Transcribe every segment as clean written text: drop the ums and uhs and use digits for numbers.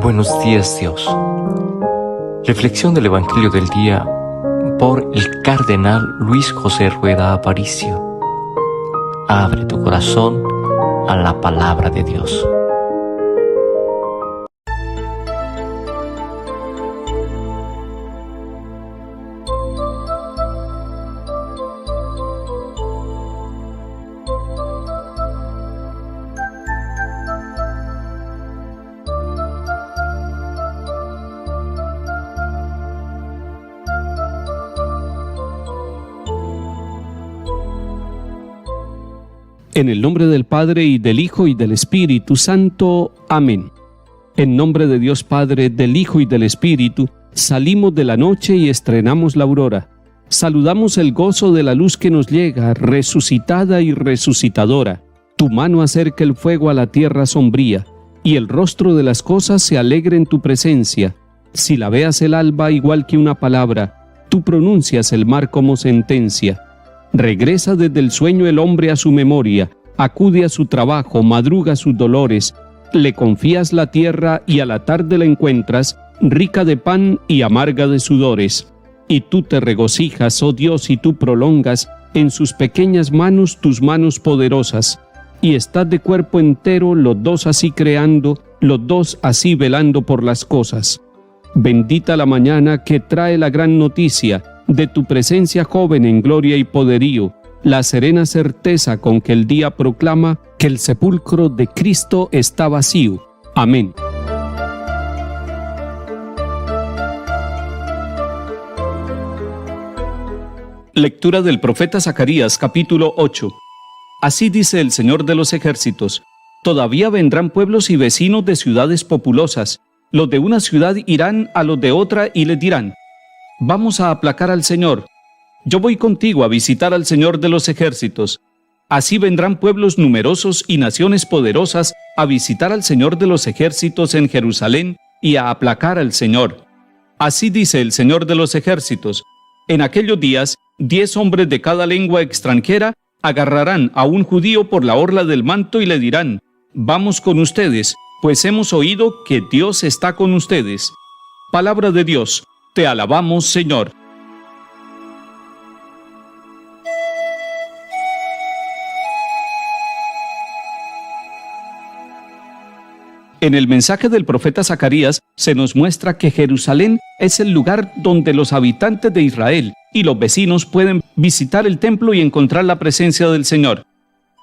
Buenos días, Dios. Reflexión del Evangelio del día por el Cardenal Luis José Rueda Aparicio. Abre tu corazón a la palabra de Dios. En el nombre del Padre, y del Hijo, y del Espíritu Santo. Amén. En nombre de Dios Padre, del Hijo y del Espíritu, salimos de la noche y estrenamos la aurora. Saludamos el gozo de la luz que nos llega, resucitada y resucitadora. Tu mano acerca el fuego a la tierra sombría, y el rostro de las cosas se alegre en tu presencia. Si la veas el alba igual que una palabra, tú pronuncias el mar como sentencia. Regresa desde el sueño el hombre a su memoria, acude a su trabajo, madruga sus dolores, le confías la tierra y a la tarde la encuentras, rica de pan y amarga de sudores. Y tú te regocijas, oh Dios, y tú prolongas en sus pequeñas manos tus manos poderosas, y estás de cuerpo entero, los dos así creando, los dos así velando por las cosas. Bendita la mañana que trae la gran noticia de tu presencia joven en gloria y poderío, la serena certeza con que el día proclama que el sepulcro de Cristo está vacío. Amén. Lectura del profeta Zacarías, capítulo 8. Así dice el Señor de los ejércitos: todavía vendrán pueblos y vecinos de ciudades populosas. Los de una ciudad irán a los de otra y les dirán: vamos a aplacar al Señor. Yo voy contigo a visitar al Señor de los ejércitos. Así vendrán pueblos numerosos y naciones poderosas a visitar al Señor de los ejércitos en Jerusalén y a aplacar al Señor. Así dice el Señor de los ejércitos: en aquellos días, 10 hombres de cada lengua extranjera agarrarán a un judío por la orla del manto y le dirán: vamos con ustedes, pues hemos oído que Dios está con ustedes. Palabra de Dios. Te alabamos, Señor. En el mensaje del profeta Zacarías se nos muestra que Jerusalén es el lugar donde los habitantes de Israel y los vecinos pueden visitar el templo y encontrar la presencia del Señor.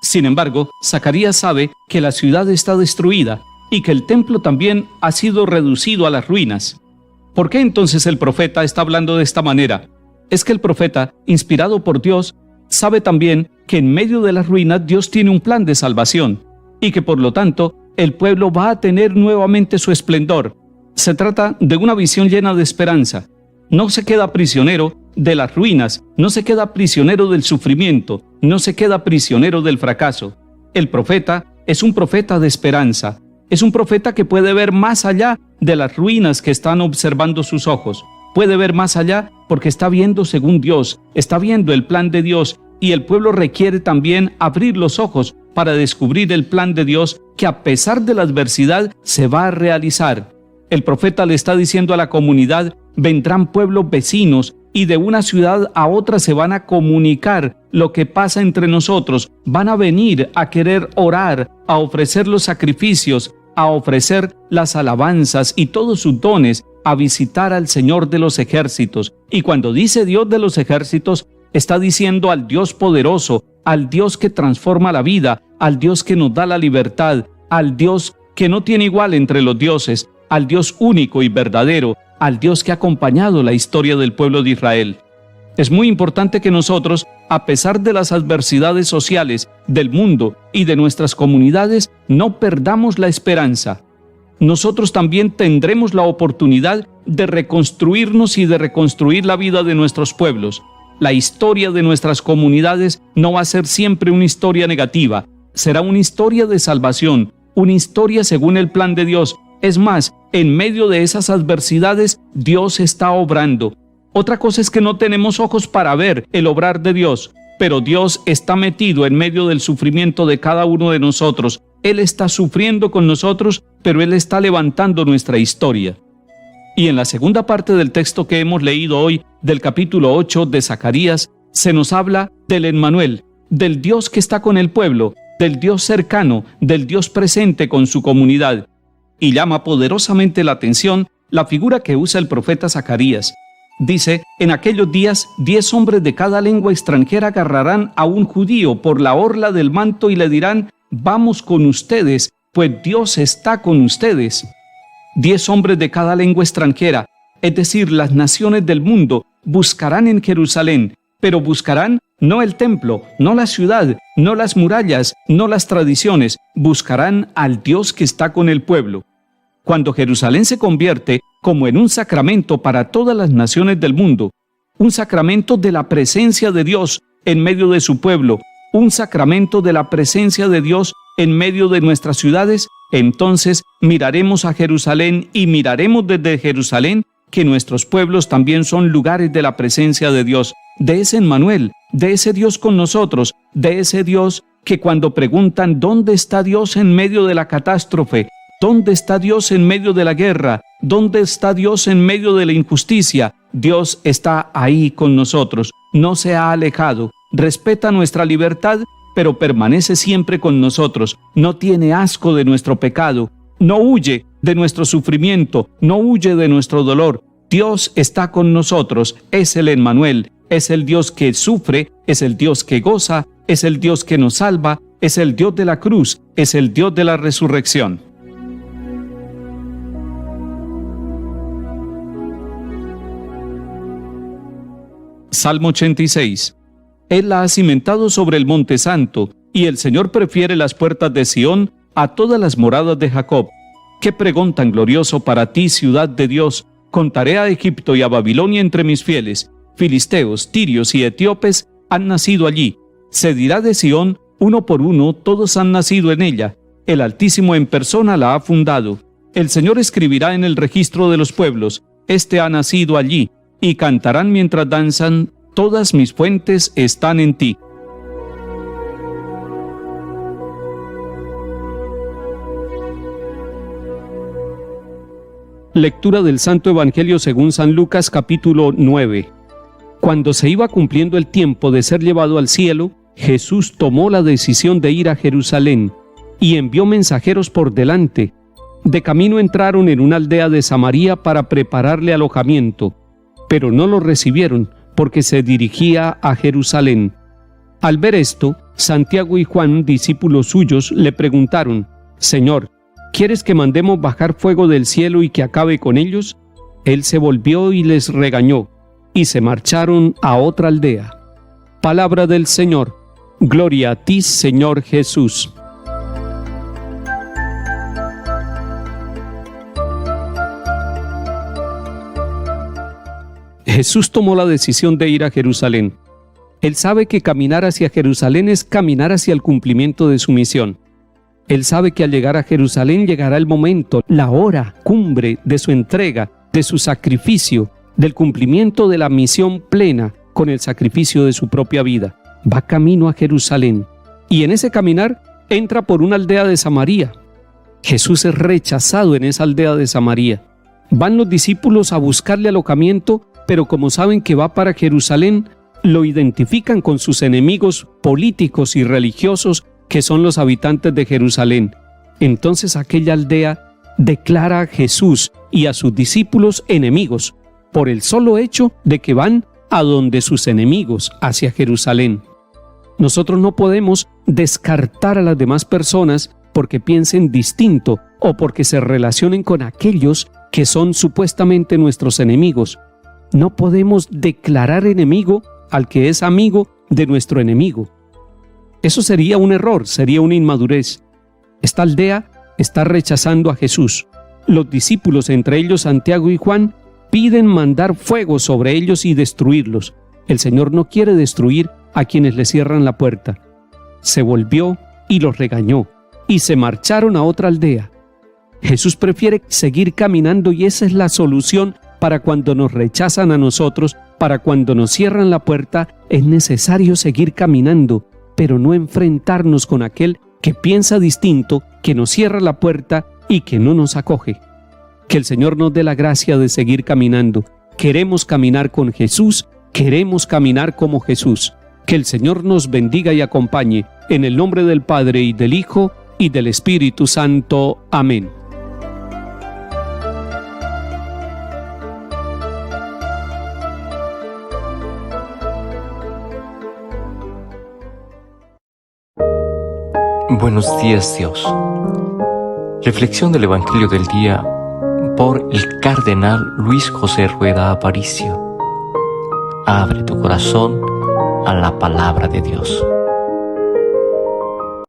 Sin embargo, Zacarías sabe que la ciudad está destruida y que el templo también ha sido reducido a las ruinas. ¿Por qué entonces el profeta está hablando de esta manera? Es que el profeta, inspirado por Dios, sabe también que en medio de las ruinas Dios tiene un plan de salvación y que por lo tanto el pueblo va a tener nuevamente su esplendor. Se trata de una visión llena de esperanza. No se queda prisionero de las ruinas, no se queda prisionero del sufrimiento, no se queda prisionero del fracaso. El profeta es un profeta de esperanza. Es un profeta que puede ver más allá de las ruinas que están observando sus ojos. Puede ver más allá porque está viendo según Dios, está viendo el plan de Dios, y el pueblo requiere también abrir los ojos para descubrir el plan de Dios que a pesar de la adversidad se va a realizar. El profeta le está diciendo a la comunidad: vendrán pueblos vecinos y de una ciudad a otra se van a comunicar lo que pasa entre nosotros. Van a venir a querer orar, a ofrecer los sacrificios, a ofrecer las alabanzas y todos sus dones, a visitar al Señor de los ejércitos. Y cuando dice Dios de los ejércitos, está diciendo al Dios poderoso, al Dios que transforma la vida, al Dios que nos da la libertad, al Dios que no tiene igual entre los dioses, al Dios único y verdadero, al Dios que ha acompañado la historia del pueblo de Israel. Es muy importante que nosotros, a pesar de las adversidades sociales del mundo y de nuestras comunidades, no perdamos la esperanza. Nosotros también tendremos la oportunidad de reconstruirnos y de reconstruir la vida de nuestros pueblos. La historia de nuestras comunidades no va a ser siempre una historia negativa, será una historia de salvación, una historia según el plan de Dios. Es más, en medio de esas adversidades, Dios está obrando. Otra cosa es que no tenemos ojos para ver el obrar de Dios, pero Dios está metido en medio del sufrimiento de cada uno de nosotros Él está sufriendo con nosotros, pero Él está levantando nuestra historia. Y en la segunda parte del texto que hemos leído hoy, del capítulo 8 de Zacarías, se nos habla del Emmanuel, del Dios que está con el pueblo, del Dios cercano, del Dios presente con su comunidad. Y llama poderosamente la atención la figura que usa el profeta Zacarías. Dice, en aquellos días 10 hombres de cada lengua extranjera agarrarán a un judío por la orla del manto y le dirán, vamos con ustedes, pues Dios está con ustedes. 10 hombres de cada lengua extranjera, es decir, las naciones del mundo, buscarán en Jerusalén, pero buscarán no el templo, no la ciudad, no las murallas, no las tradiciones, buscarán al Dios que está con el pueblo. Cuando Jerusalén se convierte como en un sacramento para todas las naciones del mundo, un sacramento de la presencia de Dios en medio de su pueblo, un sacramento de la presencia de Dios en medio de nuestras ciudades, entonces miraremos a Jerusalén y miraremos desde Jerusalén que nuestros pueblos también son lugares de la presencia de Dios, de ese Emmanuel, de ese Dios con nosotros, de ese Dios que cuando preguntan ¿dónde está Dios en medio de la catástrofe? ¿Dónde está Dios en medio de la guerra? ¿Dónde está Dios en medio de la injusticia? Dios está ahí con nosotros, no se ha alejado, respeta nuestra libertad, pero permanece siempre con nosotros, no tiene asco de nuestro pecado, no huye de nuestro sufrimiento, no huye de nuestro dolor. Dios está con nosotros, es el Emmanuel, es el Dios que sufre, es el Dios que goza, es el Dios que nos salva, es el Dios de la cruz, es el Dios de la resurrección. Salmo 86. Él la ha cimentado sobre el monte santo, y el Señor prefiere las puertas de Sión a todas las moradas de Jacob. Qué pregón tan glorioso para ti, ciudad de Dios. Contaré a Egipto y a Babilonia entre mis fieles. Filisteos, tirios y etíopes han nacido allí. Se dirá de Sión, uno por uno, todos han nacido en ella. El Altísimo en persona la ha fundado. El Señor escribirá en el registro de los pueblos, este ha nacido allí, y cantarán mientras danzan, todas mis fuentes están en ti. Lectura del Santo Evangelio según San Lucas, capítulo 9. Cuando se iba cumpliendo el tiempo de ser llevado al cielo, Jesús tomó la decisión de ir a Jerusalén y envió mensajeros por delante. De camino entraron en una aldea de Samaria para prepararle alojamiento, pero no lo recibieron porque se dirigía a Jerusalén. Al ver esto, Santiago y Juan, discípulos suyos, le preguntaron, Señor, ¿quieres que mandemos bajar fuego del cielo y que acabe con ellos? Él se volvió y les regañó, y se marcharon a otra aldea. Palabra del Señor. Gloria a ti, Señor Jesús. Jesús tomó la decisión de ir a Jerusalén. Él sabe que caminar hacia Jerusalén es caminar hacia el cumplimiento de su misión. Él sabe que al llegar a Jerusalén llegará el momento, la hora cumbre de su entrega, de su sacrificio, del cumplimiento de la misión plena con el sacrificio de su propia vida. Va camino a Jerusalén y en ese caminar entra por una aldea de Samaria. Jesús es rechazado en esa aldea de Samaria. Van los discípulos a buscarle alojamiento, pero como saben que va para Jerusalén, lo identifican con sus enemigos políticos y religiosos que son los habitantes de Jerusalén. Entonces aquella aldea declara a Jesús y a sus discípulos enemigos, por el solo hecho de que van a donde sus enemigos, hacia Jerusalén. Nosotros no podemos descartar a las demás personas porque piensen distinto o porque se relacionen con aquellos que son supuestamente nuestros enemigos. No podemos declarar enemigo al que es amigo de nuestro enemigo. Eso sería un error, sería una inmadurez. Esta aldea está rechazando a Jesús. Los discípulos, entre ellos Santiago y Juan, piden mandar fuego sobre ellos y destruirlos. El Señor no quiere destruir a quienes le cierran la puerta. Se volvió y los regañó, y se marcharon a otra aldea. Jesús prefiere seguir caminando y esa es la solución para cuando nos rechazan a nosotros, para cuando nos cierran la puerta, es necesario seguir caminando, pero no enfrentarnos con aquel que piensa distinto, que nos cierra la puerta y que no nos acoge. Que el Señor nos dé la gracia de seguir caminando. Queremos caminar con Jesús, queremos caminar como Jesús. Que el Señor nos bendiga y acompañe, en el nombre del Padre y del Hijo y del Espíritu Santo. Amén. Buenos días, Dios. Reflexión del Evangelio del día por el Cardenal Luis José Rueda Aparicio. Abre tu corazón a la palabra de Dios.